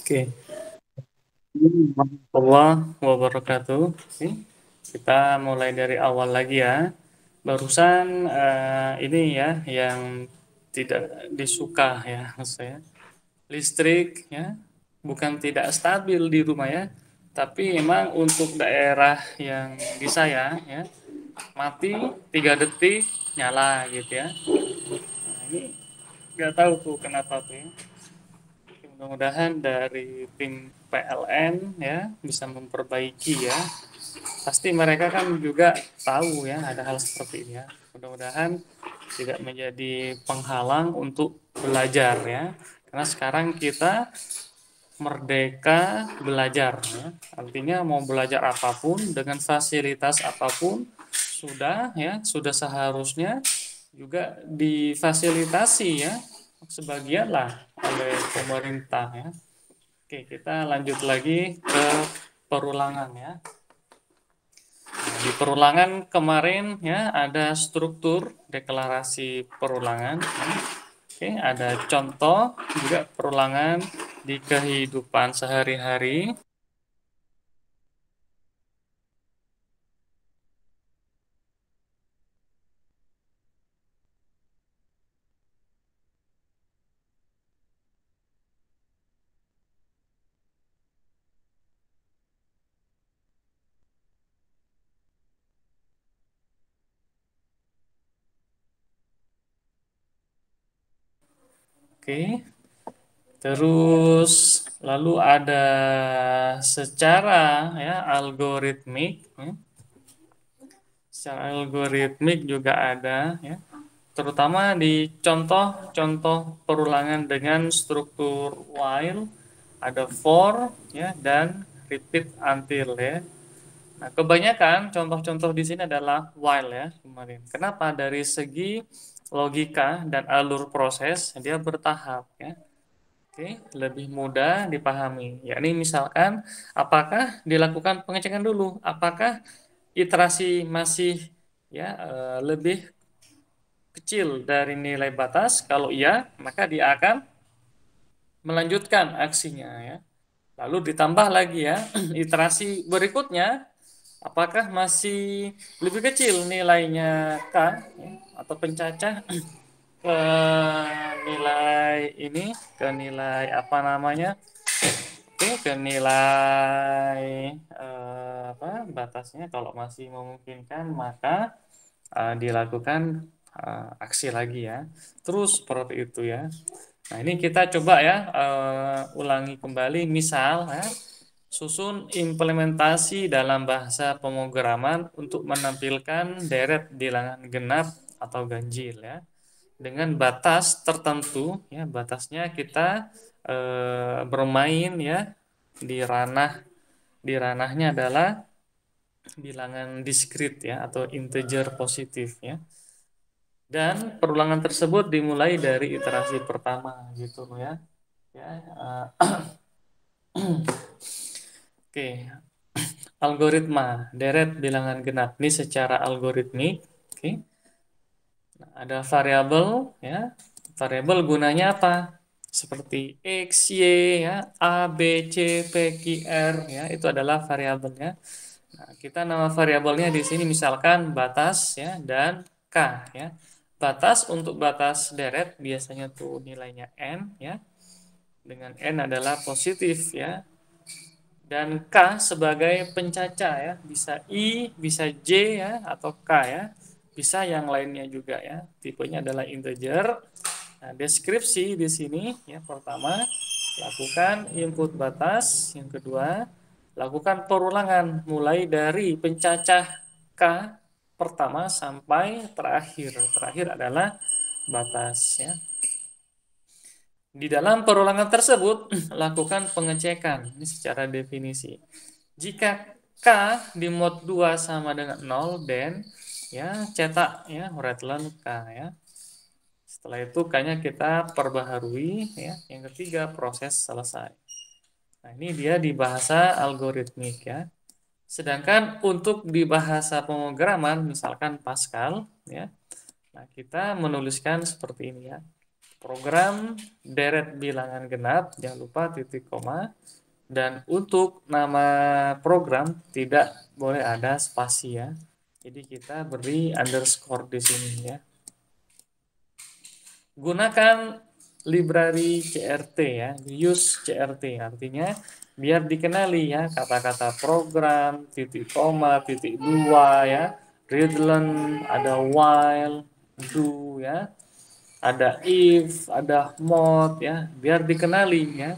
Oke. Warahmatullahi wabarakatuh. Oke. Kita mulai dari awal lagi ya. Barusan ini ya yang tidak disuka ya maksud saya. Listrik ya bukan tidak stabil di rumah ya, tapi memang untuk daerah yang di saya ya mati 3 detik nyala gitu ya. Nah, ini nggak tahu tuh kenapa tuh ya. Mudah-mudahan dari tim PLN ya bisa memperbaiki ya. Pasti mereka kan juga tahu ya ada hal seperti ini ya. Mudah-mudahan tidak menjadi penghalang untuk belajar ya. Karena sekarang kita merdeka belajar ya. Artinya mau belajar apapun dengan fasilitas apapun sudah seharusnya juga difasilitasi ya sebagian lah oleh pemerintah ya. Oke, kita lanjut lagi ke perulangan ya. Di perulangan kemarin ya ada struktur deklarasi perulangan. Oke, ada contoh juga perulangan di kehidupan sehari-hari. Oke, terus lalu ada secara ya algoritmik, ya. Secara algoritmik juga ada ya. Terutama di contoh-contoh perulangan dengan struktur while, ada for ya dan repeat until ya. Nah, kebanyakan contoh-contoh di sini adalah while ya kemarin. Kenapa? Dari segi logika dan alur proses dia bertahap ya. Oke, lebih mudah dipahami. Yakni misalkan apakah dilakukan pengecekan dulu, apakah iterasi masih ya lebih kecil dari nilai batas. Kalau iya, maka dia akan melanjutkan aksinya ya. Lalu ditambah lagi ya, iterasi berikutnya apakah masih lebih kecil nilainya K ya, atau pencacah ke nilai ini, ke nilai apa namanya? Oke, ke nilai apa batasnya kalau masih memungkinkan maka dilakukan aksi lagi ya. Terus seperti itu ya. Nah, ini kita coba ya ulangi kembali misal ya. Susun implementasi dalam bahasa pemrograman untuk menampilkan deret bilangan genap atau ganjil ya. Dengan batas tertentu ya, batasnya kita bermain ya di ranahnya adalah bilangan diskrit ya atau integer positif ya. Dan perulangan tersebut dimulai dari iterasi pertama gitu loh ya. Ya, oke. Algoritma deret bilangan genap ini secara algoritmik. Oke. Nah, ada variabel ya. Variabel gunanya apa? Seperti X, Y ya, A, B, C, P, Q, R ya, itu adalah variabelnya. Nah, kita nama variabelnya di sini misalkan batas ya dan K ya. Batas untuk batas deret biasanya tuh nilainya N ya. Dengan N adalah positif ya. Dan K sebagai pencacah ya, bisa I, bisa J ya atau K ya. Bisa yang lainnya juga ya. Tipenya adalah integer. Nah, deskripsi di sini ya pertama lakukan input batas, yang kedua lakukan perulangan mulai dari pencacah K pertama sampai terakhir. Terakhir adalah batas ya. Di dalam perulangan tersebut lakukan pengecekan ini secara definisi. Jika K di mod 2 sama dengan 0 then ya cetak ya readline K ya. Setelah itu K-nya kita perbaharui ya. Yang ketiga proses selesai. Nah, ini dia di bahasa algoritmik ya. Sedangkan untuk di bahasa pemrograman misalkan Pascal ya. Nah, kita menuliskan seperti ini ya. program deret bilangan genap, jangan lupa titik koma. Dan untuk nama program tidak boleh ada spasi ya. Jadi kita beri underscore di sini ya. Gunakan library CRT ya, use CRT artinya biar dikenali ya kata-kata program, titik koma, titik dua ya, readline, ada while, do ya, ada if, ada mod ya, biar dikenali ya.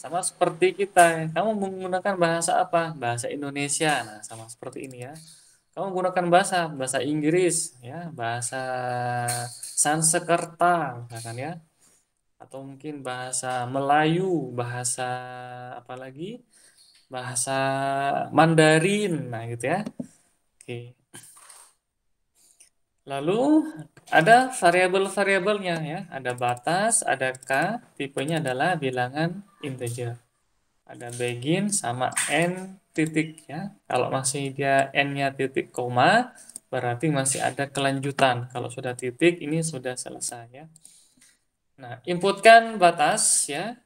Sama seperti kita, kamu menggunakan bahasa apa? Bahasa Indonesia. Nah, sama seperti ini ya. Kamu gunakan bahasa bahasa Inggris ya, bahasa Sanskerta misalkan ya, atau mungkin bahasa Melayu, bahasa apa lagi? Bahasa Mandarin. Nah, gitu ya. Oke. Lalu ada variabel-variabelnya ya, ada batas, ada k, tipenya adalah bilangan integer. Ada begin sama n titik ya. Kalau masih dia n-nya titik koma, berarti masih ada kelanjutan. Kalau sudah titik, ini sudah selesai ya. Nah, inputkan batas ya.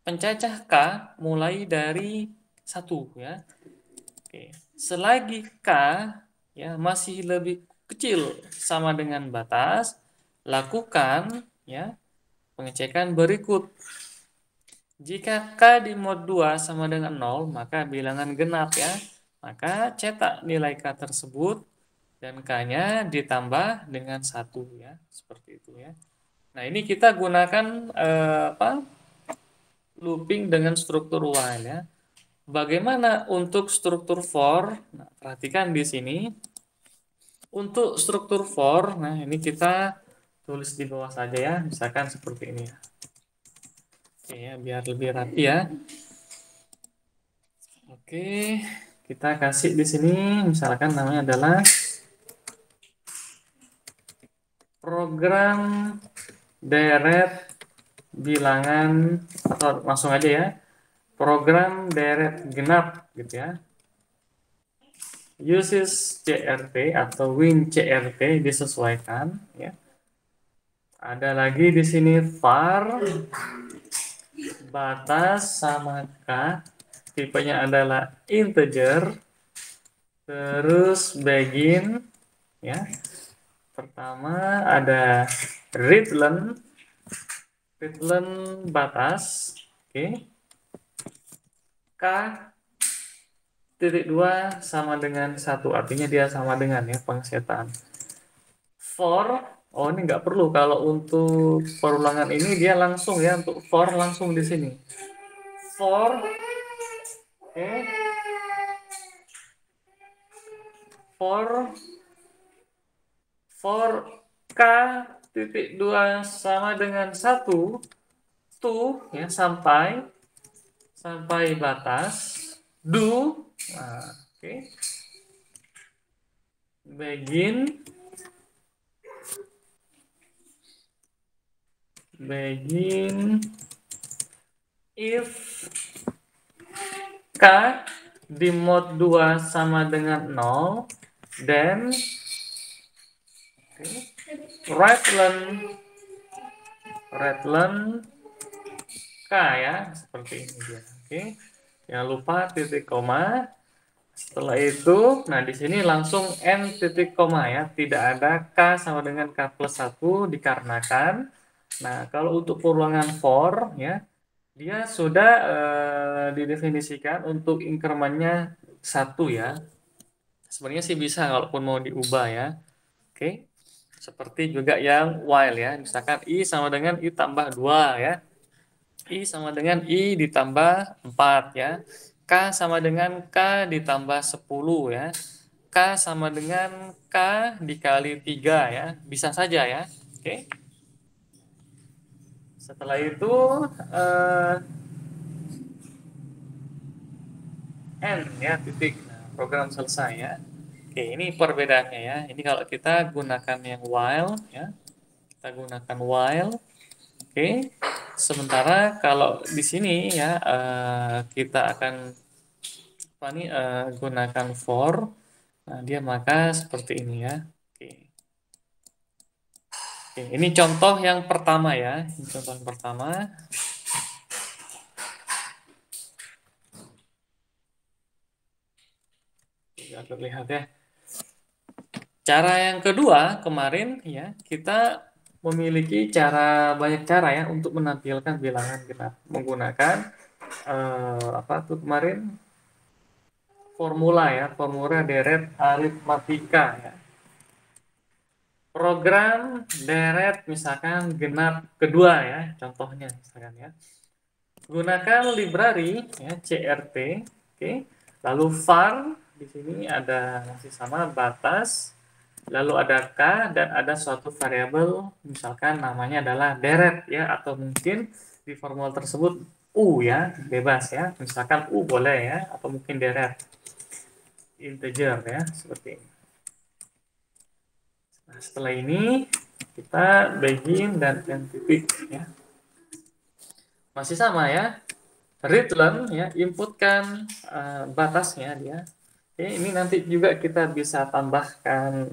Pencacah K mulai dari satu ya. Oke. Selagi K ya masih lebih kecil sama dengan batas, lakukan ya pengecekan berikut. Jika K di mod 2 sama dengan 0, maka bilangan genap ya. Maka cetak nilai K tersebut dan K-nya ditambah dengan satu ya. Seperti itu ya. Nah, ini kita gunakan apa? Looping dengan struktur while ya. Bagaimana untuk struktur for? Nah, perhatikan di sini. Untuk struktur for, nah ini kita tulis di bawah saja ya, misalkan seperti ini ya. Oke ya, biar lebih rapi ya. Oke, kita kasih di sini misalkan namanya adalah program deret bilangan, atau langsung aja ya, program deret genap gitu ya. Uses CRT atau win CRT disesuaikan ya. Ada lagi di sini var batas sama k, tipenya adalah integer, terus begin ya. Pertama ada readline batas, oke. K titik 2 sama dengan satu, artinya dia sama dengan ya pengsetan. For, oh ini nggak perlu, kalau untuk perulangan ini dia langsung ya, untuk for langsung di sini. For, oke. For K titik 2 sama dengan satu, to ya sampai batas, do, nah, oke. Begin if K di mod 2 sama dengan 0, then readline K ya, seperti ini dia. Oke. Jangan lupa titik koma. Setelah itu, nah di sini langsung n titik koma ya, tidak ada k sama dengan k plus 1 dikarenakan. Nah, kalau untuk perulangan for ya, dia sudah didefinisikan untuk incrementnya 1 ya. Sebenarnya sih bisa kalaupun mau diubah ya. Oke. Seperti juga yang while ya, misalkan i sama dengan i tambah 2 ya. I sama dengan I ditambah 4 ya. K sama dengan K ditambah 10 ya. K sama dengan K dikali 3 ya. Bisa saja ya. Oke. Setelah itu N ya, titik. Nah, program selesai ya. Oke, ini perbedaannya ya. Ini kalau kita gunakan yang while ya. Kita gunakan while. Oke. Sementara kalau di sini ya kita akan apa nih gunakan for. Nah, dia maka seperti ini ya. Oke. Oke Oke, ini contoh yang pertama ya. Ini contoh yang pertama. Tidak terlihat ya. Cara yang kedua kemarin ya kita memiliki banyak cara ya untuk menampilkan bilangan genap menggunakan apa tuh kemarin formula deret aritmatika ya. Program deret misalkan genap kedua ya contohnya misalkan ya. Gunakan library ya CRT, oke. Lalu var di sini ada masih sama batas, lalu ada k dan ada suatu variabel misalkan namanya adalah deret ya atau mungkin di formula tersebut u ya bebas ya misalkan u boleh ya atau mungkin deret integer ya seperti ini. Nah, setelah ini kita begin dan end titik ya masih sama ya. Readline ya, inputkan batasnya dia. Oke, ini nanti juga kita bisa tambahkan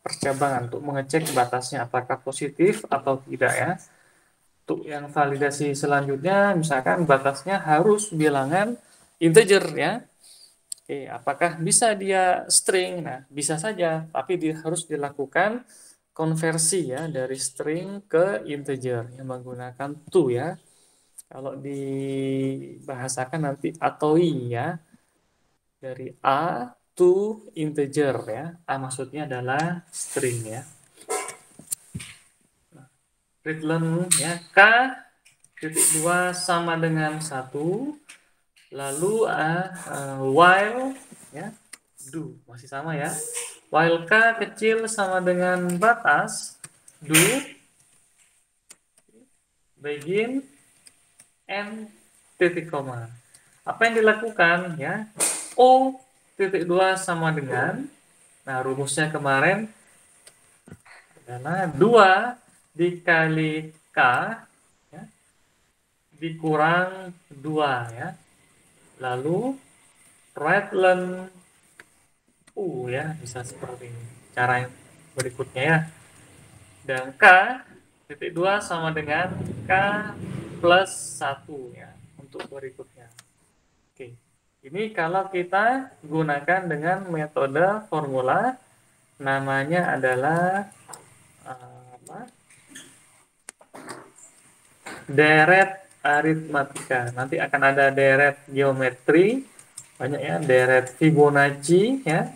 percabangan untuk mengecek batasnya apakah positif atau tidak ya. Untuk yang validasi selanjutnya, misalkan batasnya harus bilangan integer ya. Oke, apakah bisa dia string? Nah, bisa saja, tapi dia harus dilakukan konversi ya dari string ke integer yang menggunakan to ya. Kalau dibahasakan nanti atoi ya, dari A to integer ya. A maksudnya adalah string ya. Readline ya, K titik 2 sama dengan 1. Lalu while ya, do masih sama ya. While K kecil sama dengan batas, do begin N titik koma. Apa yang dilakukan ya? O titik 2 sama dengan, nah rumusnya kemarin adalah 2 dikali K ya, dikurang 2 ya. Lalu right-len U ya, bisa seperti ini. Cara yang berikutnya ya. Dan K titik 2 sama dengan K plus 1 ya untuk berikutnya. Oke. Ini kalau kita gunakan dengan metode formula namanya adalah apa? Deret aritmatika. Nanti akan ada deret geometri, banyak ya, deret Fibonacci ya,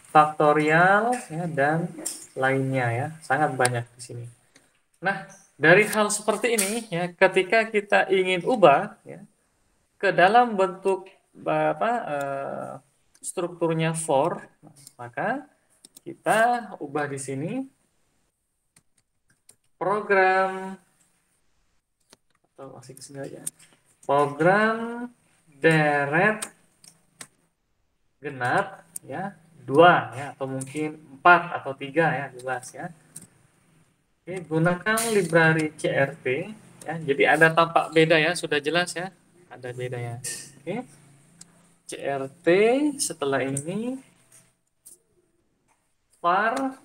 faktorial ya dan lainnya ya. Sangat banyak di sini. Nah, dari hal seperti ini ya, ketika kita ingin ubah ya ke dalam bentuk apa strukturnya for, maka kita ubah di sini program atau masih ke sini aja. Program deret genap ya 2 ya atau mungkin 4 atau 3 ya 12 ya. Oke, gunakan library CRT ya. Jadi ada tampak beda ya, sudah jelas ya. Ada bedanya. Oke. CRT setelah ini var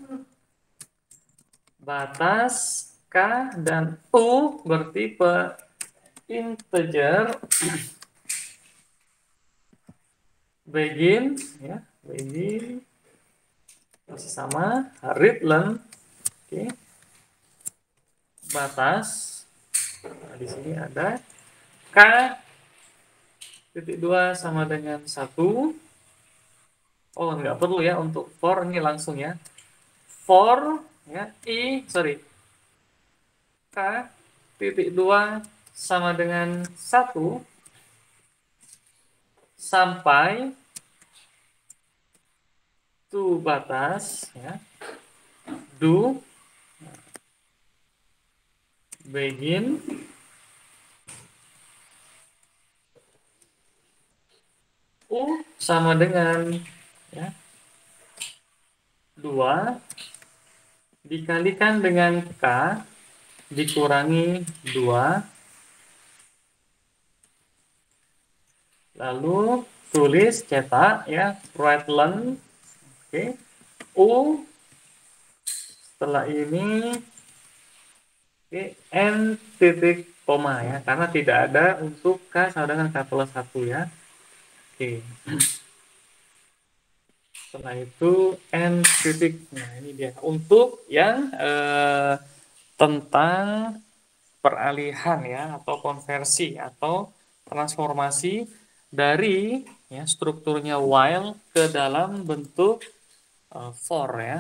batas K dan U bertipe integer begin ya begin masih sama readline oke batas nah, di sini ada K titik 2 sama dengan 1. Oh nggak perlu ya untuk for ini langsung ya for ya K titik 2 sama dengan 1 sampai to batas ya do begin U sama dengan ya 2 dikalikan dengan K dikurangi 2 lalu tulis cetak ya right len oke U setelah ini Oke, N titik koma ya, karena tidak ada untuk K sama dengan K plus 1 ya. Oke, setelah itu N titik, nah ini dia untuk yang tentang peralihan ya, atau konversi atau transformasi dari ya strukturnya while ke dalam bentuk for ya.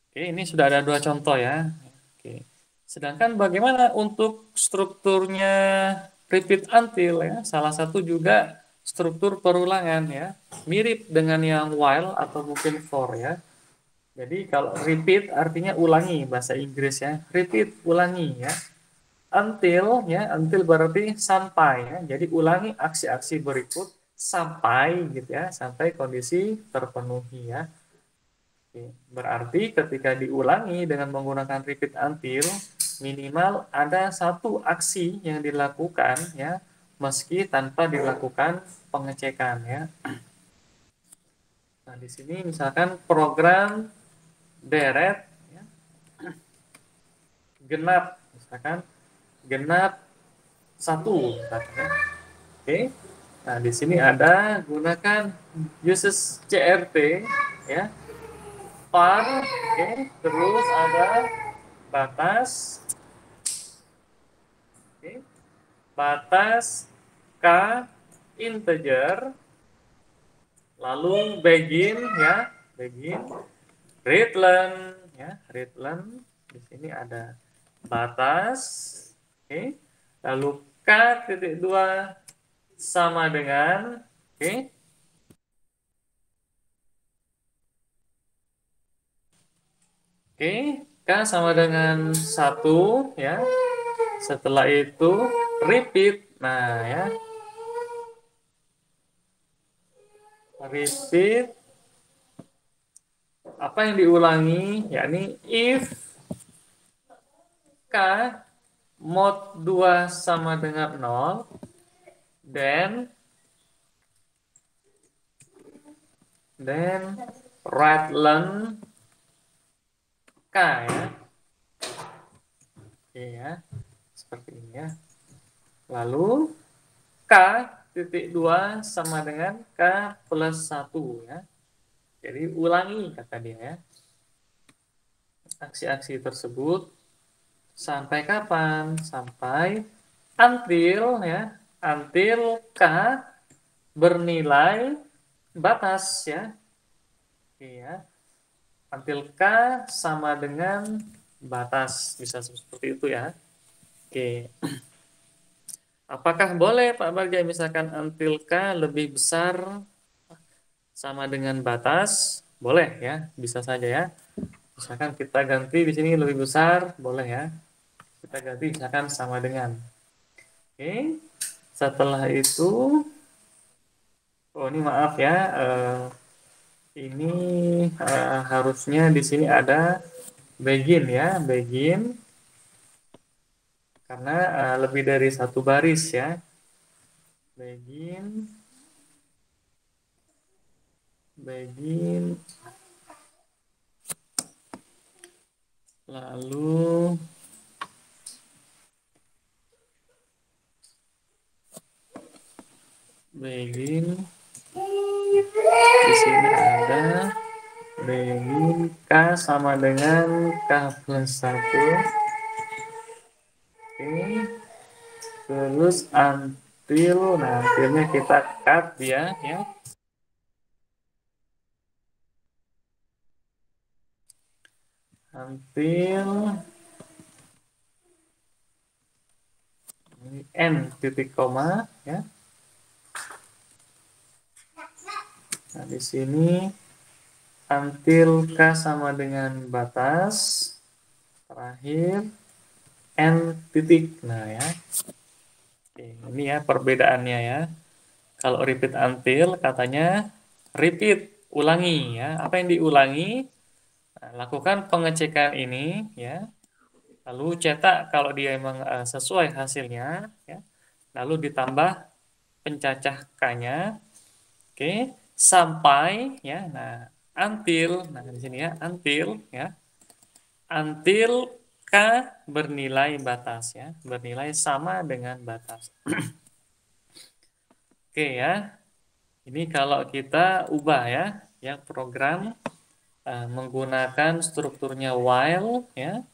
Oke, ini sudah ada dua contoh ya. Oke. Sedangkan bagaimana untuk strukturnya repeat until ya? Salah satu juga struktur perulangan ya. Mirip dengan yang while atau mungkin for ya. Jadi kalau repeat artinya ulangi bahasa Inggris ya. Repeat ulangi ya. Until berarti sampai ya. Jadi ulangi aksi-aksi berikut sampai gitu ya, sampai kondisi terpenuhi ya. Oke, berarti ketika diulangi dengan menggunakan repeat until, minimal ada satu aksi yang dilakukan ya, meski tanpa dilakukan pengecekan ya. Nah, di sini misalkan program deret ya, genap, misalkan genap satu, misalkan, ya. Oke. Nah, di sini ada gunakan uses CRT ya, par, oke, terus ada batas, oke, batas k integer, lalu begin ya, begin readline ya, readline di sini ada batas, oke, lalu k titik dua sama dengan, oke, oke, k sama dengan satu ya. Setelah itu repeat, nah ya, repeat apa yang diulangi, yakni if k mod 2 sama dengan nol, then right length k ya, oke ya, seperti ini ya. Lalu k titik 2 sama dengan k plus 1 ya. Jadi ulangi kata dia ya. Aksi-aksi tersebut sampai kapan? Sampai until ya, until k bernilai batas ya. Oke ya. Until k sama dengan batas, bisa seperti itu ya. Oke. Apakah boleh Pak Bagja misalkan until k lebih besar sama dengan batas? Boleh ya, bisa saja ya. Misalkan kita ganti di sini lebih besar, boleh ya. Kita ganti misalkan sama dengan. Oke. Setelah itu, oh ini maaf ya, ini harusnya di sini ada begin ya, begin karena lebih dari satu baris ya. Begin, begin, lalu begin. Di sini ada begin k sama dengan k plus 1. Oke. Terus until, nah akhirnya kita cut dia ya. Until n titik koma ya. Nah, di sini until k sama dengan batas, terakhir n titik. Nah ya, oke, ini ya perbedaannya ya. Kalau repeat until katanya repeat, ulangi ya. Apa yang diulangi? Nah, lakukan pengecekan ini ya. Lalu cetak kalau dia memang sesuai hasilnya ya. Lalu ditambah pencacah k-nya. Oke, sampai ya. Nah, until, nah di sini ya, until ya. until K bernilai batas ya, bernilai sama dengan batas. Oke ya. Ini kalau kita ubah ya, program menggunakan strukturnya while ya,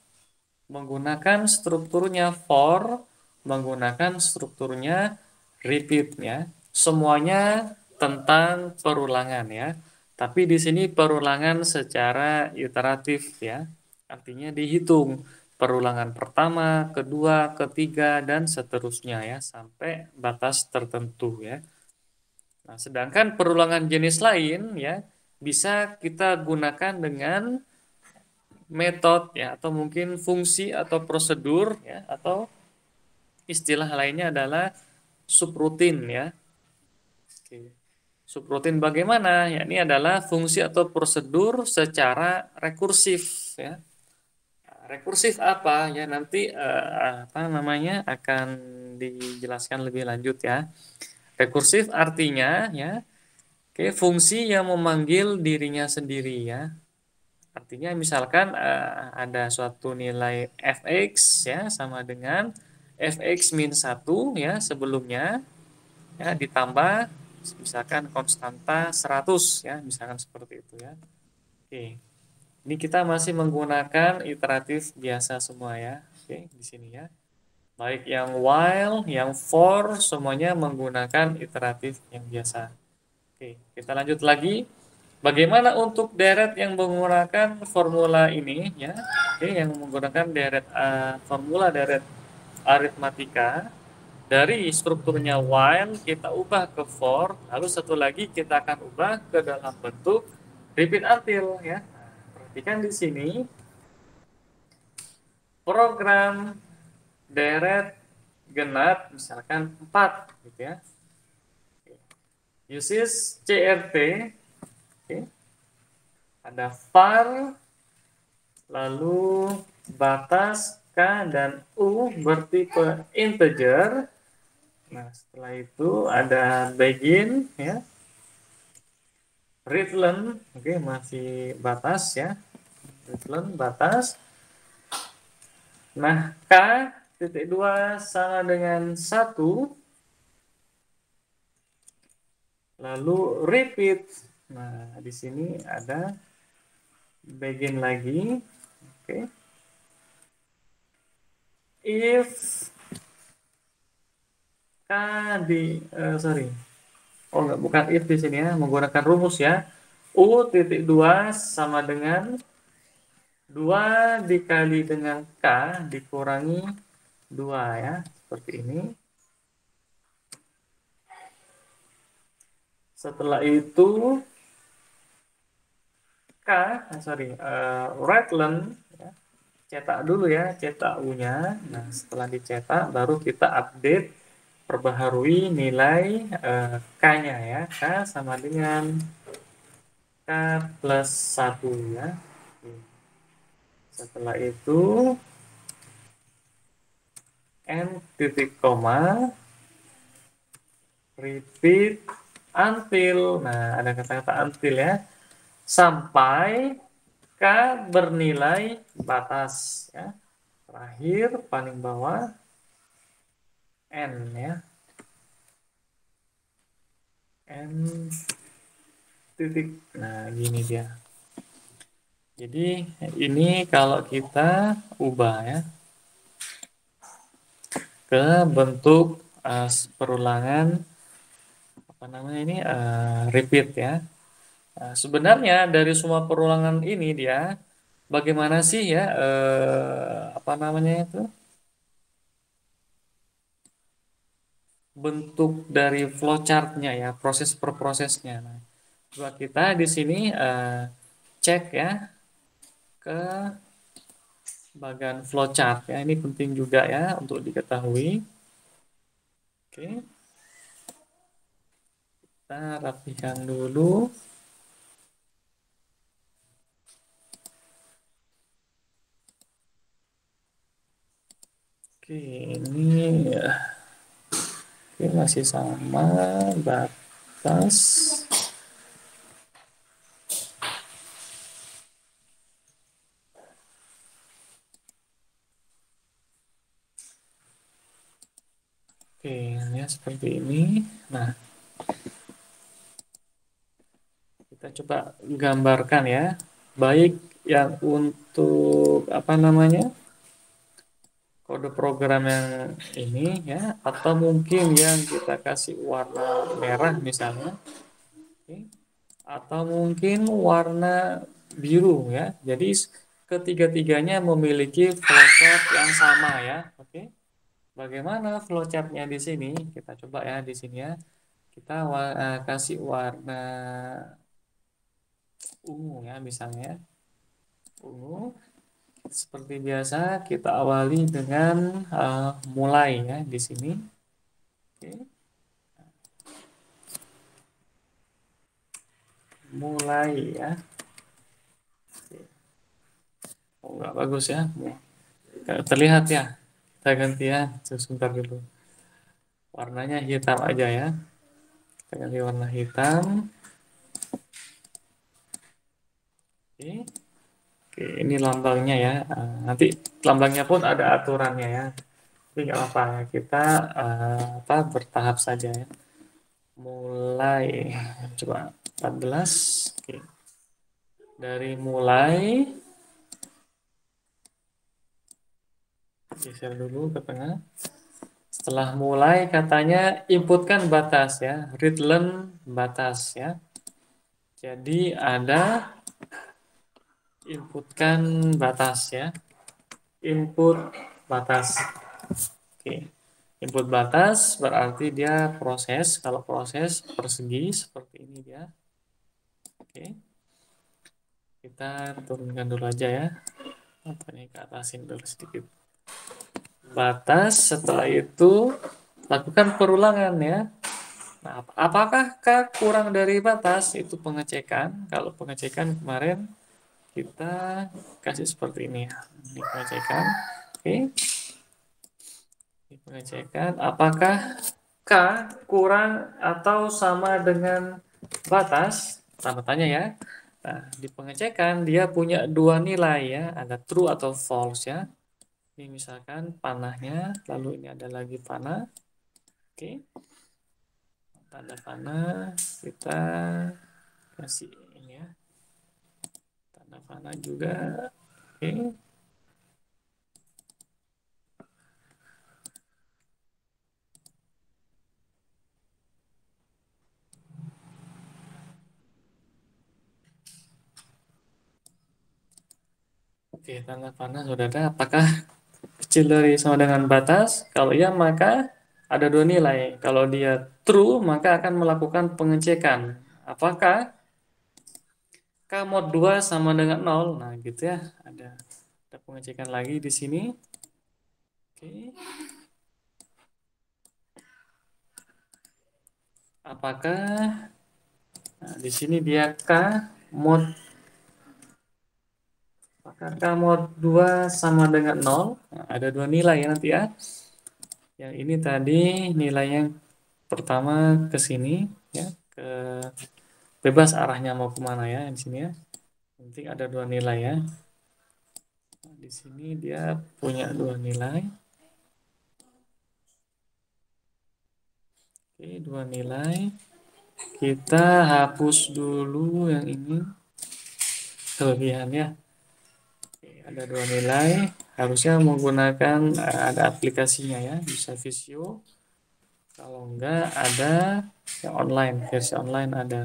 menggunakan strukturnya for, menggunakan strukturnya repeat ya. Semuanya tentang perulangan ya. Tapi di sini perulangan secara iteratif ya. Artinya dihitung perulangan pertama, kedua, ketiga dan seterusnya ya sampai batas tertentu ya. Nah, sedangkan perulangan jenis lain ya bisa kita gunakan dengan metode ya atau mungkin fungsi atau prosedur ya atau istilah lainnya adalah subrutin ya. Oke. Subrutin bagaimana? Ya, ini adalah fungsi atau prosedur secara rekursif ya. Rekursif apa ya nanti apa namanya akan dijelaskan lebih lanjut ya. Rekursif artinya ya, oke, fungsi yang memanggil dirinya sendiri ya. Artinya misalkan ada suatu nilai fx ya sama dengan fx min 1 ya sebelumnya ya ditambah misalkan konstanta 100 ya misalkan seperti itu ya. Oke. Ini kita masih menggunakan iteratif biasa semua ya. Oke, di sini ya. Baik yang while, yang for semuanya menggunakan iteratif yang biasa. Oke, kita lanjut lagi. Bagaimana untuk deret yang menggunakan formula ini ya? Oke, yang menggunakan deret formula deret aritmatika dari strukturnya while kita ubah ke for, lalu satu lagi kita akan ubah ke dalam bentuk repeat until ya. Perhatikan di sini program deret genap misalkan 4 gitu ya. Uses CRT, oke. Ada var, lalu batas K dan U bertipe integer. Nah, setelah itu ada begin ya. Readlen, oke, masih batas ya. Readlen batas. Nah, K titik 2 sama dengan 1. Lalu repeat. Nah, di sini ada begin lagi. Oke. If K sorry. Oh, enggak, bukan if di sini ya, menggunakan rumus ya. U titik 2 sama dengan 2 dikali dengan K dikurangi 2 ya, seperti ini. Setelah itu K, Redland ya, cetak dulu ya, cetak U-nya. Nah, setelah dicetak baru kita update, perbaharui nilai K-nya ya. K sama dengan K plus 1 ya. Setelah itu N titik koma repeat until. Nah, ada kata-kata until ya. Sampai K bernilai batas ya. Terakhir paling bawah N ya. N titik. Nah, gini dia. Jadi ini kalau kita ubah ya ke bentuk perulangan apa namanya ini repeat ya. Nah, sebenarnya dari semua perulangan ini dia bagaimana sih ya apa namanya itu bentuk dari flowchartnya ya, proses per prosesnya. Nah, coba kita di sini cek ya ke bagian flowchart ya. Ini penting juga ya untuk diketahui. Oke. Kita rapikan dulu. Oke, ini oke, masih sama batas. ya seperti ini. Nah, kita coba gambarkan ya, baik yang untuk apa namanya kode program yang ini ya, atau mungkin yang kita kasih warna merah misalnya, oke. Atau mungkin warna biru ya. Jadi ketiga-tiganya memiliki flowchart yang sama ya, oke. Bagaimana flowchartnya di sini? Kita coba ya di sini ya. Kita kasih warna ungu ya misalnya. Ungu. Seperti biasa kita awali dengan mulai ya di sini. Oke. Mulai ya. Oh, nggak bagus ya. Nggak terlihat ya. Kita ganti ya. Sebentar dulu. Warnanya hitam aja ya. Kita ganti warna hitam. Oke. Oke, ini lambangnya ya. Nanti lambangnya pun ada aturannya ya. Tapi nggak apa-apa ya. Kita apa bertahap saja ya. Mulai. Coba 14. Oke. Dari mulai geser dulu ke tengah. Setelah mulai katanya inputkan batas ya. Read learn batas ya. Jadi ada inputkan batas ya. Input batas. Oke. Input batas berarti dia proses. Kalau proses persegi seperti ini dia. Oke. Kita turunkan dulu aja ya. Apa nih ke atasin dulu sedikit. Batas setelah itu lakukan perulangan ya. Nah, apakah kurang dari batas? Itu pengecekan. Kalau pengecekan kemarin kita kasih seperti ini ya. Ini pengecekan. Oke. Ini pengecekan. Apakah K kurang atau sama dengan batas? Tanda tanya ya. Nah, di pengecekan dia punya dua nilai ya. Ada true atau false ya. Ini misalkan panahnya, lalu ini ada lagi panah. Oke. Tanda panah kita kasih ini ya. Tanda panah juga. Oke. Oke, tanda panah sudah ada. Apakah kecil dari sama dengan batas? Kalau iya maka ada dua nilai. Kalau dia true maka akan melakukan pengecekan. Apakah K mod 2 sama dengan nol? Nah, gitu ya. Ada pengecekan lagi di sini. Oke. Apakah nah, di sini dia K mod apakah K mod 2 sama dengan nol? Nah, ada dua nilai ya nanti ya. Yang ini tadi nilai yang pertama ke sini ya, ke bebas arahnya mau kemana ya di sini ya. Penting ada dua nilai ya. Nah, di sini dia punya dua nilai. Oke, dua nilai. Kita hapus dulu yang ini kelebihannya. Oke, ada dua nilai. Harusnya menggunakan ada aplikasinya ya, bisa Visio. Kalau enggak ada yang online, versi online ada.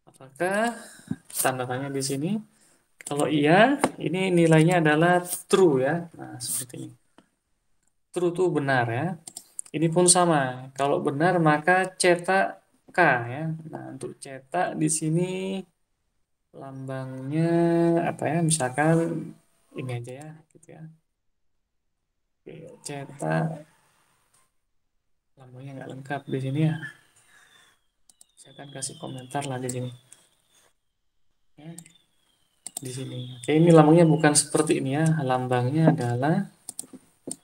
Apakah tanda tanya di sini? Kalau iya, ini nilainya adalah true ya. Nah, seperti ini. True itu benar ya. Ini pun sama. Kalau benar maka cetak K ya. Nah, untuk cetak di sini lambangnya apa ya? Misalkan ini aja ya, gitu ya. Oke, cetak lambangnya nggak lengkap di sini ya. Saya akan kasih komentar lah di sini. Ya, di sini. Oke, ini lambangnya bukan seperti ini ya. Lambangnya adalah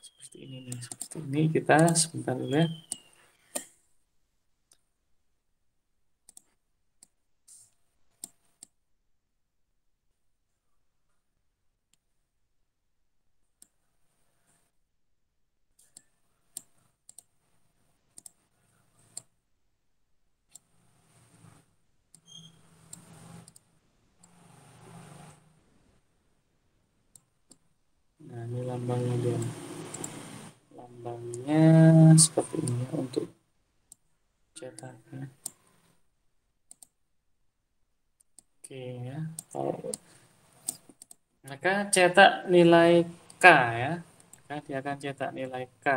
seperti ini nih. Seperti ini kita sebentar dulu ya. lambangnya dia. Lambangnya seperti ini ya untuk cetaknya. Oke ya. Kalau maka cetak nilai K ya. Maka dia akan cetak nilai K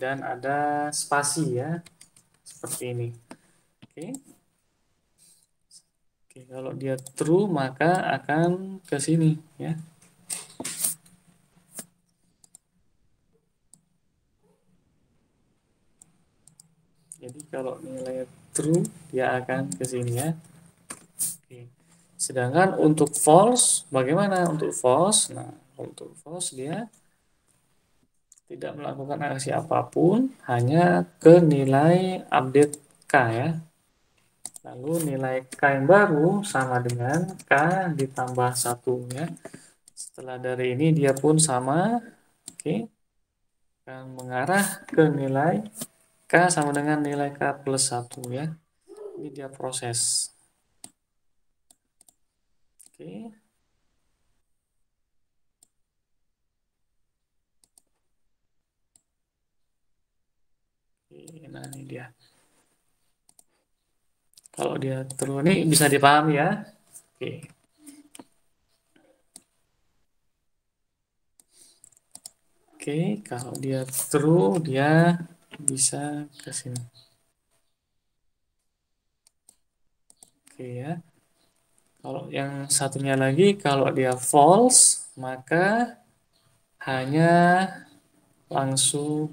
dan ada spasi ya seperti ini. Oke. Oke, kalau dia true maka akan ke sini ya. Jadi kalau nilai true dia akan ke sini ya. Oke. Sedangkan untuk false bagaimana? Untuk false, nah untuk false dia tidak melakukan aksi apapun, hanya ke nilai update K ya. Lalu nilai K yang baru sama dengan K ditambah 1 ya. Setelah dari ini dia pun sama, oke, akan mengarah ke nilai K sama dengan nilai K plus 1 ya. Ini dia proses. Oke, nah ini dia. Kalau dia true ini bisa dipahami ya. Oke. Oke, kalau dia true dia bisa ke sini. Oke ya. Kalau yang satunya lagi kalau dia false maka hanya langsung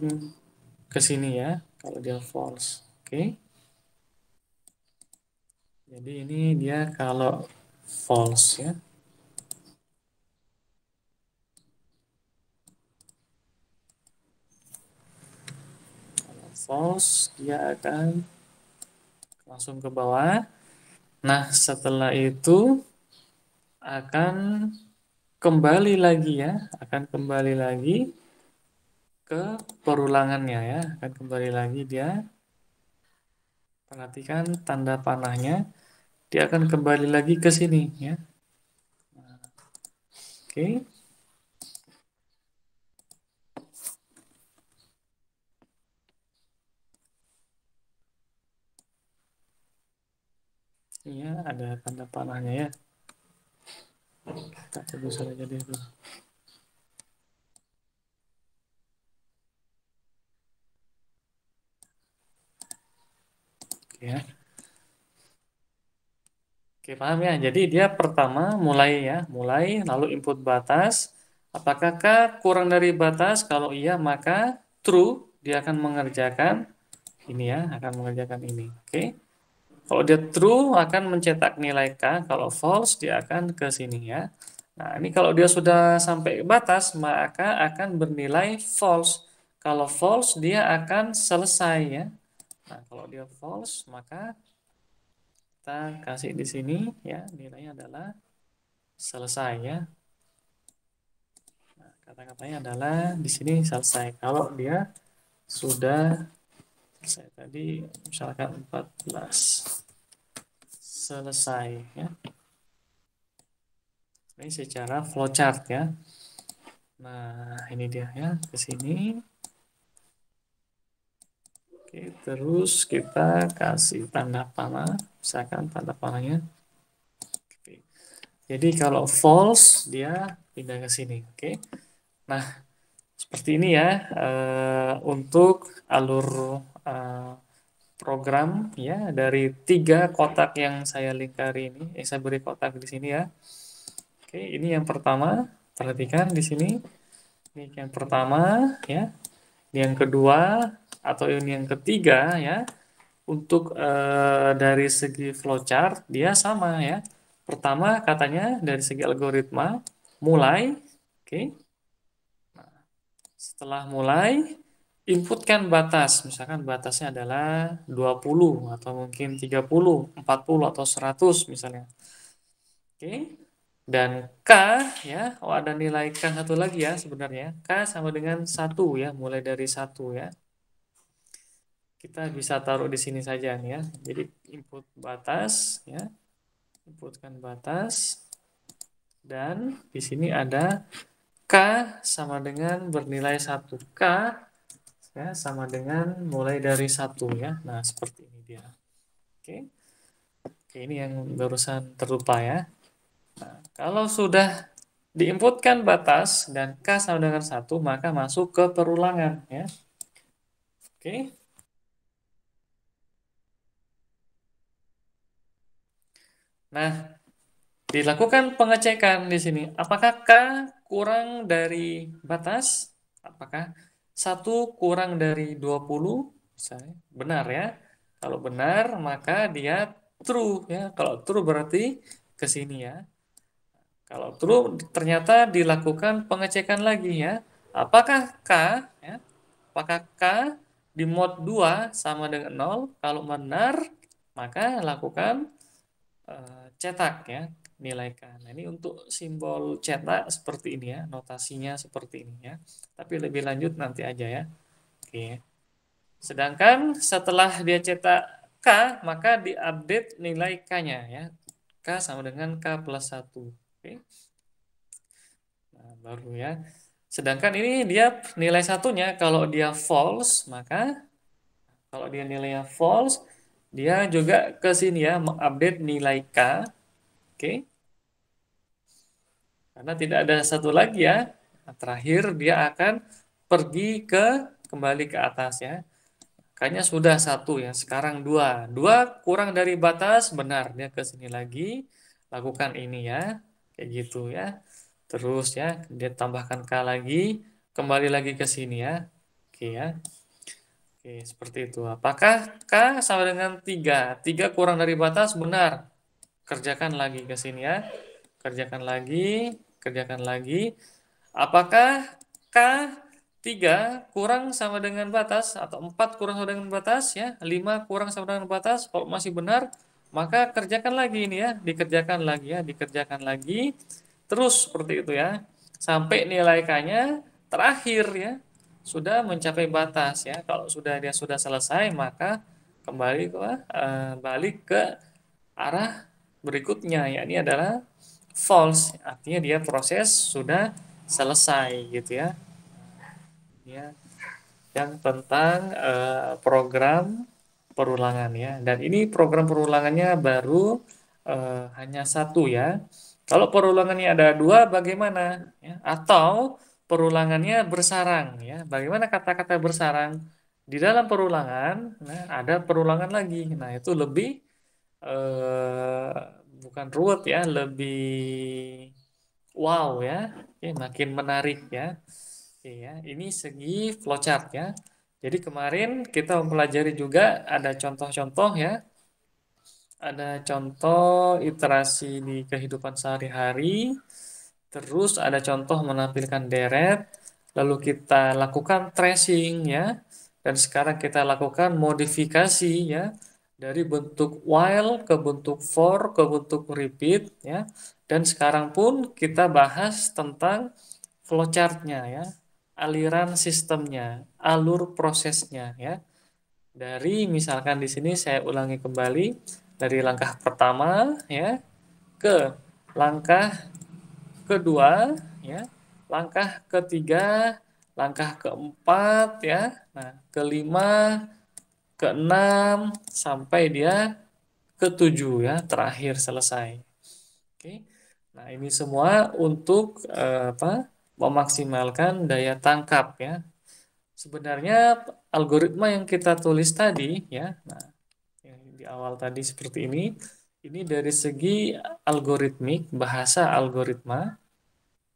ke sini ya kalau dia false. Oke. Jadi ini dia kalau false ya. Kalau false dia akan langsung ke bawah. Nah, setelah itu akan kembali lagi ya, akan kembali lagi ke perulangannya ya, akan kembali lagi dia. Perhatikan tanda panahnya, dia akan kembali lagi ke sini ya. Oke. Iya, ada tanda panahnya ya. Kita tunggu saja dulu. Oke ya. Oke, paham ya. Jadi dia pertama mulai ya, mulai lalu input batas. Apakah K kurang dari batas? Kalau iya maka true, dia akan mengerjakan ini ya, akan mengerjakan ini. Oke. Kalau dia true akan mencetak nilai K, kalau false dia akan ke sini ya. Nah, ini kalau dia sudah sampai batas maka akan bernilai false. Kalau false dia akan selesai ya. Nah, kalau dia false maka kita kasih di sini ya, nilainya adalah selesai ya. Nah, kata-katanya adalah di sini selesai. Kalau dia sudah selesai tadi misalkan 14 selesai ya. Ini secara flowchart ya. Nah, ini dia ya, ke sini. Oke, terus kita kasih tanda panah, misalkan tanda panahnya. Oke. Jadi kalau false dia pindah ke sini, oke. Nah, seperti ini ya untuk alur eh, program ya dari tiga kotak yang saya lingkari ini, yang saya beri kotak di sini ya. Oke, ini yang pertama, perhatikan di sini. Ini yang pertama ya. Yang kedua atau ini yang ketiga ya. Untuk dari segi flowchart dia sama ya. Pertama katanya dari segi algoritma mulai, oke. Setelah mulai inputkan batas, misalkan batasnya adalah 20 atau mungkin 30, 40 atau 100 misalnya. Oke. Dan K ya, oh ada nilai K satu lagi ya sebenarnya. K sama dengan 1 ya, mulai dari 1 ya. Kita bisa taruh di sini saja nih ya. Jadi input batas ya, inputkan batas dan di sini ada K K sama dengan bernilai 1. K ya sama dengan mulai dari 1 ya. Nah, seperti ini dia. Oke. Oke, ini yang barusan terlupa ya. Kalau sudah diinputkan batas dan K sama dengan 1, maka masuk ke perulangan ya. Oke. Nah, dilakukan pengecekan di sini. Apakah K kurang dari batas? Apakah 1 kurang dari 20? Misalnya, benar ya. Kalau benar, maka dia true ya. Kalau true berarti ke sini ya. Kalau true ternyata dilakukan pengecekan lagi ya. Apakah K ya? Apakah K di mod 2 sama dengan 0? Kalau benar, maka lakukan cetak ya, nilai K. Nah, ini untuk simbol cetak seperti ini ya, notasinya seperti ini ya. Tapi lebih lanjut nanti aja ya. Oke. Sedangkan setelah dia cetak K, maka diupdate nilai K-nya ya. K sama dengan K plus 1. Oke. Nah, baru ya. Sedangkan ini dia nilai satunya kalau dia false, maka kalau dia nilainya false, dia juga ke sini ya mengupdate nilai K. Oke. Karena tidak ada satu lagi ya. Nah, terakhir dia akan pergi kembali ke atas ya. Kayaknya sudah satu ya, sekarang dua. Dua kurang dari batas, benar. Dia ke sini lagi, lakukan ini ya. Kayak gitu ya. Terus ya, dia tambahkan K lagi, kembali lagi ke sini ya. Oke ya. Oke, seperti itu. Apakah K sama dengan 3? 3 kurang dari batas, benar. Kerjakan lagi ke sini ya. Kerjakan lagi, kerjakan lagi. Apakah K 3 kurang sama dengan batas atau 4 kurang sama dengan batas ya? 5 kurang sama dengan batas. Kalau masih benar, maka kerjakan lagi ini ya, dikerjakan lagi ya, dikerjakan lagi. Terus seperti itu ya. Sampai nilai K-nya terakhir ya, sudah mencapai batas ya. Kalau sudah dia sudah selesai, maka kembali ke balik ke arah berikutnya, yakni adalah false. Artinya dia proses sudah selesai gitu ya. Ya, yang tentang program perulangan ya. Dan ini program perulangannya baru hanya satu ya. Kalau perulangannya ada dua, bagaimana? Ya, atau perulangannya bersarang ya. Bagaimana kata-kata bersarang? Di dalam perulangan, nah, ada perulangan lagi. Nah, itu lebih eh, bukan ruwet ya, lebih wow ya. Oke, makin menarik ya. Oke ya, ini segi flowchart ya. Jadi kemarin kita mempelajari juga ada contoh-contoh ya. Ada contoh iterasi di kehidupan sehari-hari. Terus ada contoh menampilkan deret. Lalu kita lakukan tracing ya. Dan sekarang kita lakukan modifikasi ya. Dari bentuk while ke bentuk for ke bentuk repeat ya. Dan sekarang pun kita bahas tentang flowchartnya ya, aliran sistemnya, alur prosesnya ya. Dari misalkan di sini saya ulangi kembali dari langkah pertama ya ke langkah kedua ya, langkah ketiga, langkah keempat ya, nah kelima, keenam sampai dia ketujuh ya, terakhir selesai. Oke. Nah, ini semua untuk apa? Memaksimalkan daya tangkap ya. Sebenarnya algoritma yang kita tulis tadi ya, nah yang di awal tadi seperti ini dari segi algoritmik, bahasa algoritma.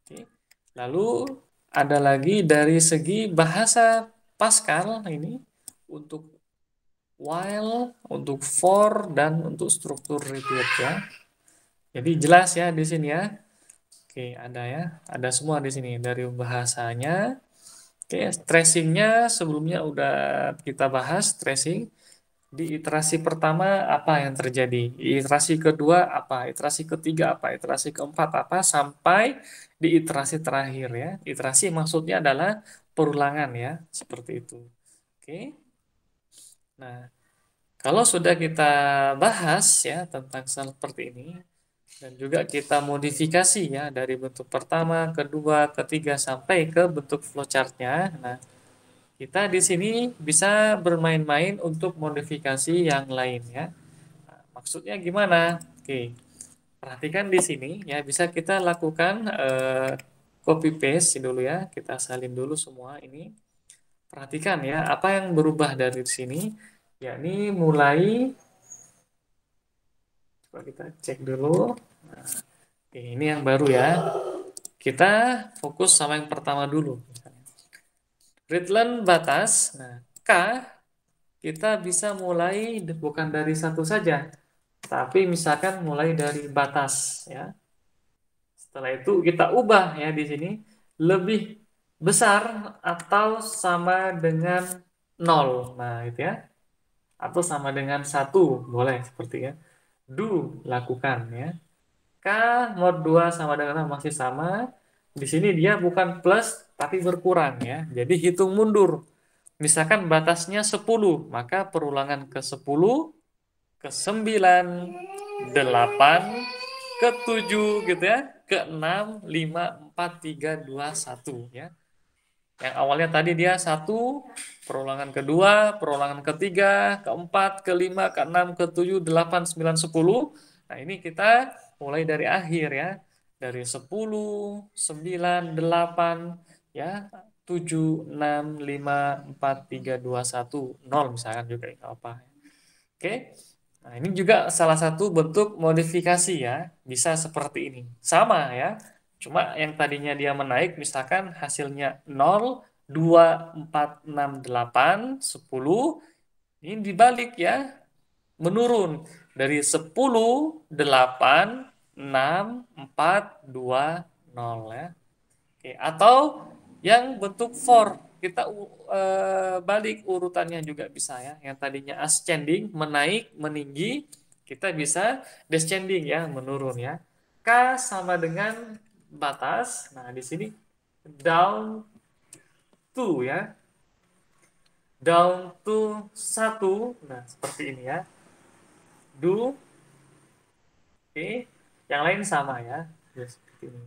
Oke. Lalu ada lagi dari segi bahasa Pascal ini untuk while, untuk for dan untuk struktur repeat ya. Jadi jelas ya di sini ya. Oke, ada ya, ada semua di sini dari bahasanya. Oke, tracingnya sebelumnya udah kita bahas tracing. Di iterasi pertama apa yang terjadi? Iterasi kedua apa? Iterasi ketiga apa? Iterasi keempat apa? Sampai di iterasi terakhir ya. Iterasi maksudnya adalah perulangan ya, seperti itu. Oke. Nah, kalau sudah kita bahas ya tentang seperti ini, Dan juga kita modifikasi ya dari bentuk pertama, kedua, ketiga sampai ke bentuk flowchartnya. Nah, kita di sini bisa bermain-main untuk modifikasi yang lain ya. Nah, maksudnya gimana? Oke, perhatikan di sini ya bisa kita lakukan copy paste dulu ya. Kita salin dulu semua ini. Perhatikan ya apa yang berubah dari sini. Yakni mulai coba kita cek dulu. Nah, oke, ini yang baru ya. Kita fokus sama yang pertama dulu. Readline batas. Nah, K kita bisa mulai bukan dari satu saja, tapi misalkan mulai dari batas ya. Setelah itu kita ubah ya di sini lebih besar atau sama dengan nol. Nah, itu ya. Atau sama dengan satu boleh seperti ya. Do lakukan ya. K mod 2 sama dengan masih sama. Di sini dia bukan plus tapi berkurang ya. Jadi hitung mundur. Misalkan batasnya 10, maka perulangan ke 10, ke 9, 8, ke 7 gitu ya, ke 6, 5, 4, 3, 2, 1 ya. Yang awalnya tadi dia satu, perulangan kedua, perulangan ketiga, keempat, kelima, keenam, ketujuh, delapan, sembilan, 10. Nah ini kita mulai dari akhir ya. Dari 10, 9, 8, ya, 7, 6, 5, 4, 3, 2, 1, 0 misalkan juga nggak apa. Oke. Nah, ini juga salah satu bentuk modifikasi ya. Bisa seperti ini. Sama ya. Cuma yang tadinya dia menaik misalkan hasilnya 0, 2, 4, 6, 8, 10. Ini dibalik ya. Menurun dari 10, 8, 6, 4, 2, 0 ya. Oke, atau yang bentuk for kita balik urutannya juga bisa ya. Yang tadinya ascending menaik meninggi kita bisa descending ya menurun ya. K sama dengan batas. Nah di sini down to ya, down to satu. Nah seperti ini ya. Do, oke. Yang lain sama ya. Ya, seperti ini.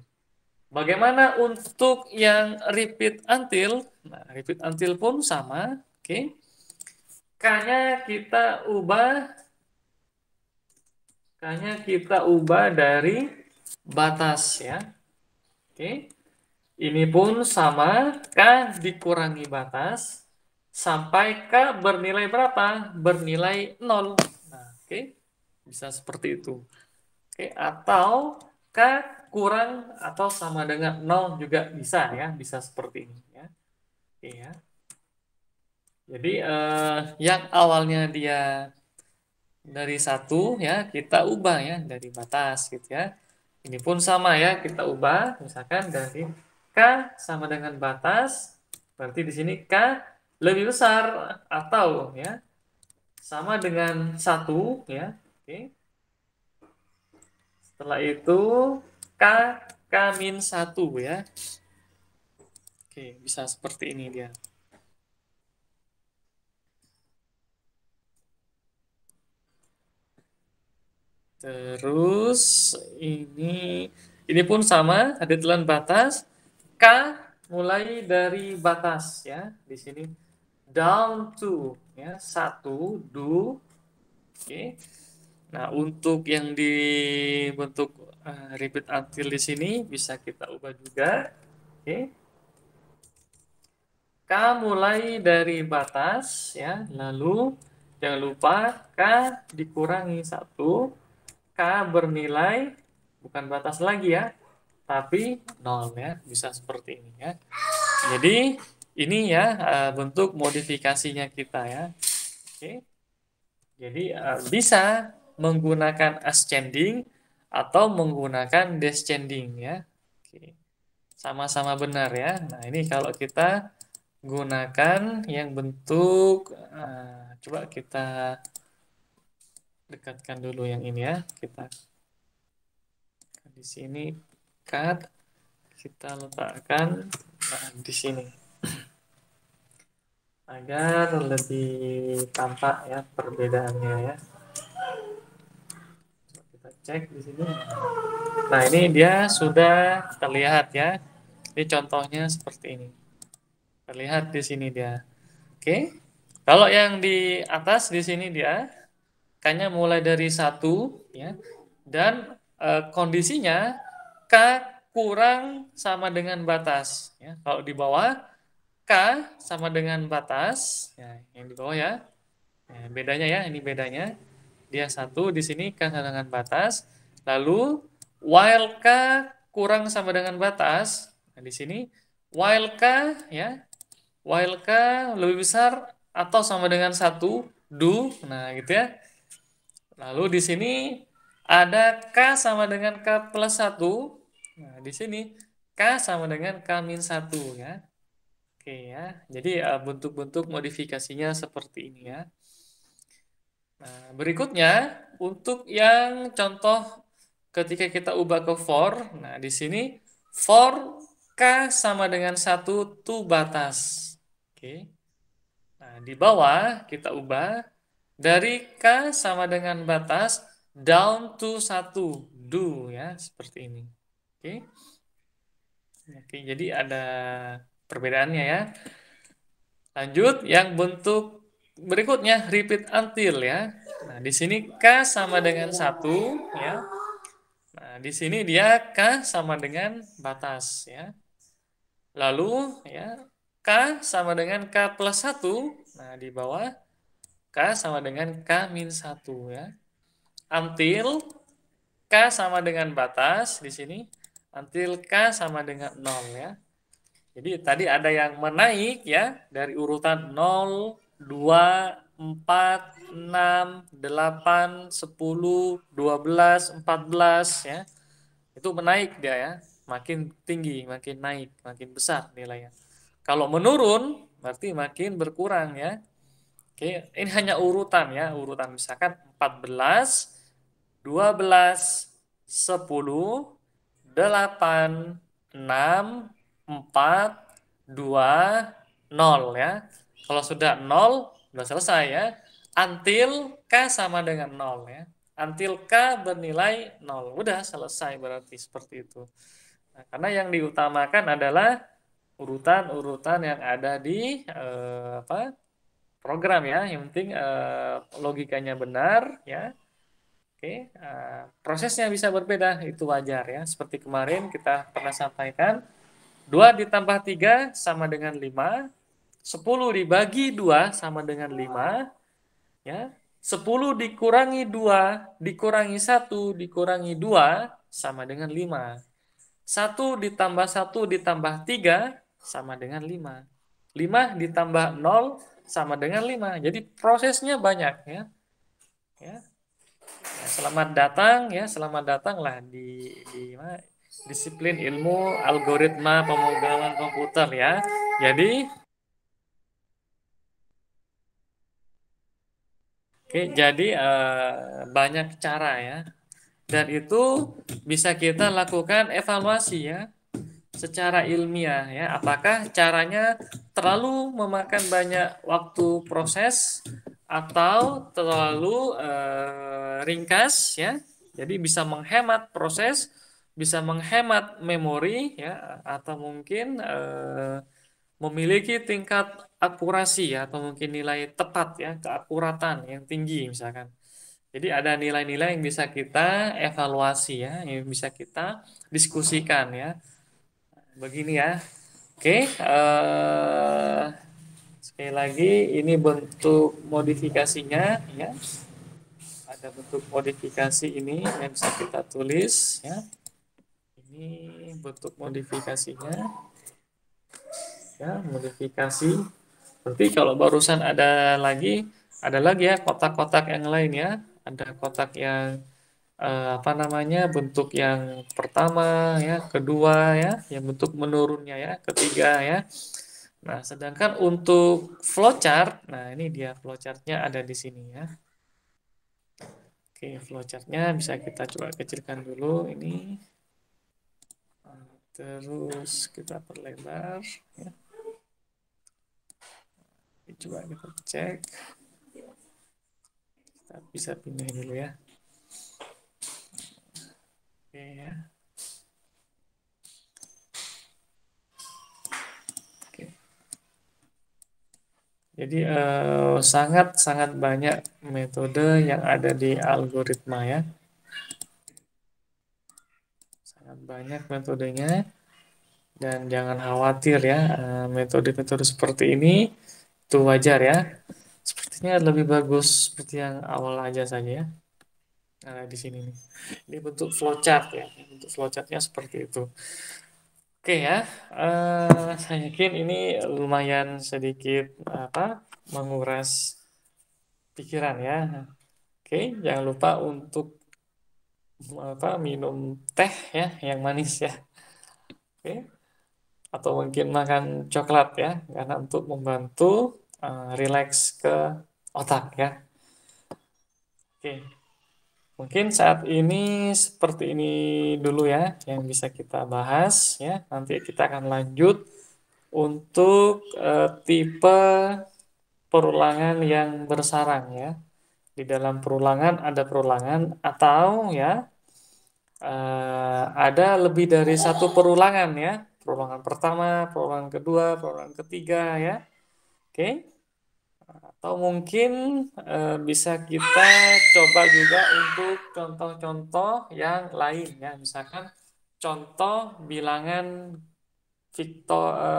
Bagaimana untuk yang repeat until? Nah, repeat until pun sama. Oke. K-nya kita ubah, K-nya kita ubah dari batas ya. Oke. Ini pun sama, K dikurangi batas sampai K bernilai berapa? Bernilai 0. Nah, oke. Bisa seperti itu. Oke, atau K kurang atau sama dengan 0 juga bisa ya, bisa seperti ini ya. Oke ya. Jadi yang awalnya dia dari satu ya kita ubah ya dari batas gitu ya. Ini pun sama ya kita ubah misalkan dari K sama dengan batas berarti di sini K lebih besar atau ya sama dengan satu ya. Oke. Setelah itu K K min satu ya. Oke bisa seperti ini dia. Terus ini pun sama, ada telan batas. K mulai dari batas ya. Di sini down to ya, satu do. Oke. Nah, untuk yang dibentuk repeat until di sini bisa kita ubah juga. Oke. K mulai dari batas ya, lalu jangan lupa K dikurangi satu. K bernilai bukan batas lagi ya, tapi nol ya, bisa seperti ini ya. Jadi ini ya bentuk modifikasinya kita ya. Oke. Jadi bisa menggunakan ascending atau menggunakan descending ya. Oke. Sama-sama benar ya. Nah, ini kalau kita gunakan yang bentuk coba kita dekatkan dulu yang ini ya. Kita di sini cut, kita letakkan di sini agar lebih tampak ya perbedaannya ya. Kita cek di sini. Nah, ini dia sudah terlihat ya. Ini contohnya seperti ini. Terlihat di sini dia. Oke. Kalau yang di atas di sini dia K-nya mulai dari satu ya. Dan kondisinya K kurang sama dengan batas ya. Kalau di bawah K sama dengan batas ya, yang di bawah ya. Ya, bedanya ya, ini bedanya. Dia satu di sini K sama dengan batas. Lalu while K kurang sama dengan batas. Nah, di sini while K ya, while K lebih besar atau sama dengan satu do. Nah, gitu ya. Lalu di sini ada K sama dengan K plus satu. Nah, di sini K sama dengan K min satu ya. Oke ya. Jadi bentuk-bentuk modifikasinya seperti ini ya. Nah, berikutnya untuk yang contoh ketika kita ubah ke for, nah di sini for K sama dengan satu tu batas. Oke. Nah, di bawah kita ubah dari K sama dengan batas down to satu do ya, seperti ini. Oke. Oke, jadi ada perbedaannya ya. Lanjut yang bentuk berikutnya repeat until ya. Nah, di sini K sama dengan satu ya. Nah, di sini dia K sama dengan batas ya. Lalu ya K sama dengan K plus satu. Nah, di bawah K sama dengan K min satu ya. Until K sama dengan batas di sini. Until K sama dengan nol ya. Jadi tadi ada yang menaik ya dari urutan 0, 2, 4, 6, 8, 10, 12, 14 ya. Itu menaik dia ya. Makin tinggi, makin naik, makin besar nilainya. Kalau menurun berarti makin berkurang ya. Oke, ini hanya urutan ya, urutan misalkan 14, 12, 10, 8, 6, 4, 2, 0 ya. Kalau sudah 0, sudah selesai ya. Until K sama dengan 0 ya. Until K bernilai 0. Udah selesai berarti seperti itu. Nah, karena yang diutamakan adalah urutan-urutan yang ada di program ya. Yang penting logikanya benar ya. Oke, prosesnya bisa berbeda, itu wajar ya. Seperti kemarin kita pernah sampaikan, 2 ditambah 3 sama dengan 5, 10 dibagi 2 sama dengan 5, ya. 10 dikurangi 2, dikurangi 1, dikurangi 2 sama dengan 5. 1 ditambah 1 ditambah 3 sama dengan 5. 5 ditambah 0 sama dengan 5. Jadi prosesnya banyak ya. Ya, selamat datang ya, selamat datanglah di mana, disiplin ilmu algoritma pemrograman komputer ya. Jadi, oke, jadi banyak cara ya. Dan itu bisa kita lakukan evaluasi ya secara ilmiah ya. Apakah caranya terlalu memakan banyak waktu proses atau terlalu ringkas ya. Jadi bisa menghemat proses, bisa menghemat memori ya, atau mungkin memiliki tingkat akurasi ya, atau mungkin nilai tepat ya, keakuratan yang tinggi misalkan. Jadi ada nilai-nilai yang bisa kita evaluasi ya, yang bisa kita diskusikan ya. Begini ya. Oke, sekali lagi ini bentuk modifikasinya ya. Ada bentuk modifikasi ini yang bisa kita tulis ya. Ini bentuk modifikasinya ya, modifikasi. Berarti kalau barusan ada lagi ya kotak-kotak yang lain ya. Ada kotak yang apa namanya, bentuk yang pertama ya, kedua ya, yang bentuk menurunnya ya, ketiga ya. Nah, sedangkan untuk flowchart, nah ini dia flowchartnya ada di sini ya. Oke, flowchartnya bisa kita coba kecilkan dulu ini. Terus kita perlebar ya. Coba kita cek. Kita bisa pindah dulu ya. ya. Oke. Jadi sangat-sangat banyak metode yang ada di algoritma ya. Sangat banyak metodenya dan jangan khawatir ya, metode-metode seperti ini itu wajar ya. Sepertinya lebih bagus seperti yang awal aja saja ya. Nah, di sini nih. Ini bentuk flowchart ya. Bentuk flowchartnya seperti itu. Oke ya, saya yakin ini lumayan sedikit apa menguras pikiran ya. Oke, jangan lupa untuk apa minum teh ya yang manis ya. Oke, atau mungkin makan coklat ya, karena untuk membantu rileks ke otak ya. Oke, mungkin saat ini seperti ini dulu ya yang bisa kita bahas ya. Nanti kita akan lanjut untuk tipe perulangan yang bersarang ya. Di dalam perulangan ada perulangan atau ya ada lebih dari satu perulangan ya. Perulangan pertama, perulangan kedua, perulangan ketiga ya. Oke. Atau mungkin bisa kita coba juga untuk contoh-contoh yang lain ya. Misalkan contoh bilangan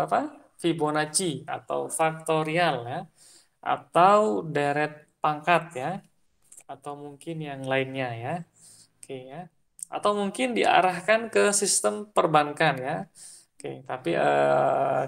apa? Fibonacci atau faktorial ya. Atau deret pangkat ya. Atau mungkin yang lainnya ya. Oke ya. Atau mungkin diarahkan ke sistem perbankan ya. Oke, tapi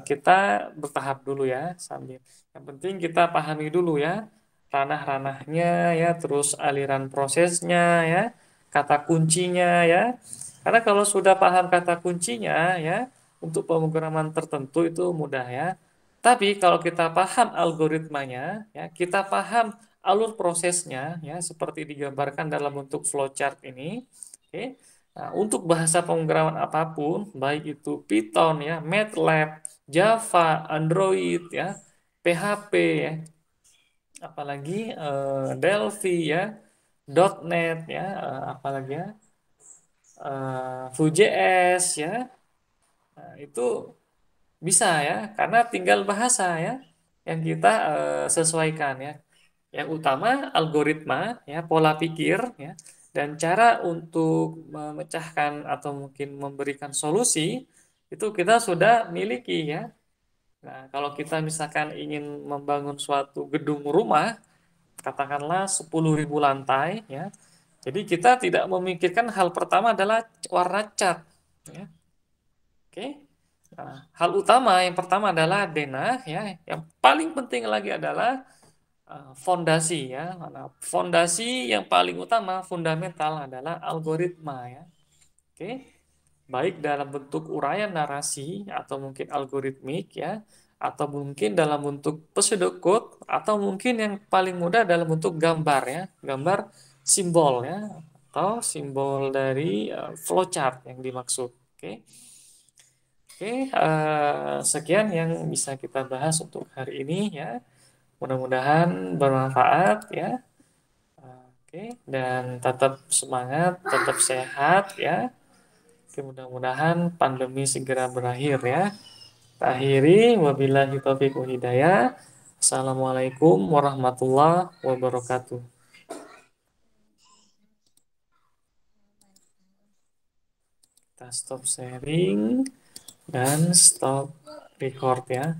kita bertahap dulu ya sambil. Yang penting kita pahami dulu ya ranah-ranahnya ya, terus aliran prosesnya ya, kata kuncinya ya. Karena kalau sudah paham kata kuncinya ya, untuk pemrograman tertentu itu mudah ya. Tapi kalau kita paham algoritmanya ya, kita paham alur prosesnya ya, seperti digambarkan dalam bentuk flowchart ini. Oke. Nah, untuk bahasa pemrograman apapun, baik itu Python ya, MATLAB, Java, Android ya, PHP ya, apalagi Delphi ya, .NET ya, apalagi ya, Vue.js ya, nah, itu bisa ya, karena tinggal bahasa ya yang kita sesuaikan ya. Yang utama algoritma ya, pola pikir ya, dan cara untuk memecahkan atau mungkin memberikan solusi itu kita sudah miliki ya. Nah, kalau kita misalkan ingin membangun suatu gedung rumah, katakanlah 10.000 lantai ya. Jadi kita tidak memikirkan hal pertama adalah warna cat ya. Oke. Nah, hal utama yang pertama adalah denah ya. Yang paling penting lagi adalah fondasi ya. Nah, fondasi yang paling utama fundamental adalah algoritma ya. Oke. Baik dalam bentuk uraian narasi atau mungkin algoritmik ya, atau mungkin dalam bentuk pseudocode atau mungkin yang paling mudah dalam bentuk gambar ya, gambar simbol ya, atau simbol dari flowchart yang dimaksud. Oke. Oke, sekian yang bisa kita bahas untuk hari ini ya. Mudah-mudahan bermanfaat ya. Oke, dan tetap semangat, tetap sehat ya. Oke, mudah-mudahan pandemi segera berakhir ya. Kita akhiri, wabillahi taufiq wal hidayah. Assalamualaikum warahmatullahi wabarakatuh. Kita stop sharing dan stop record ya.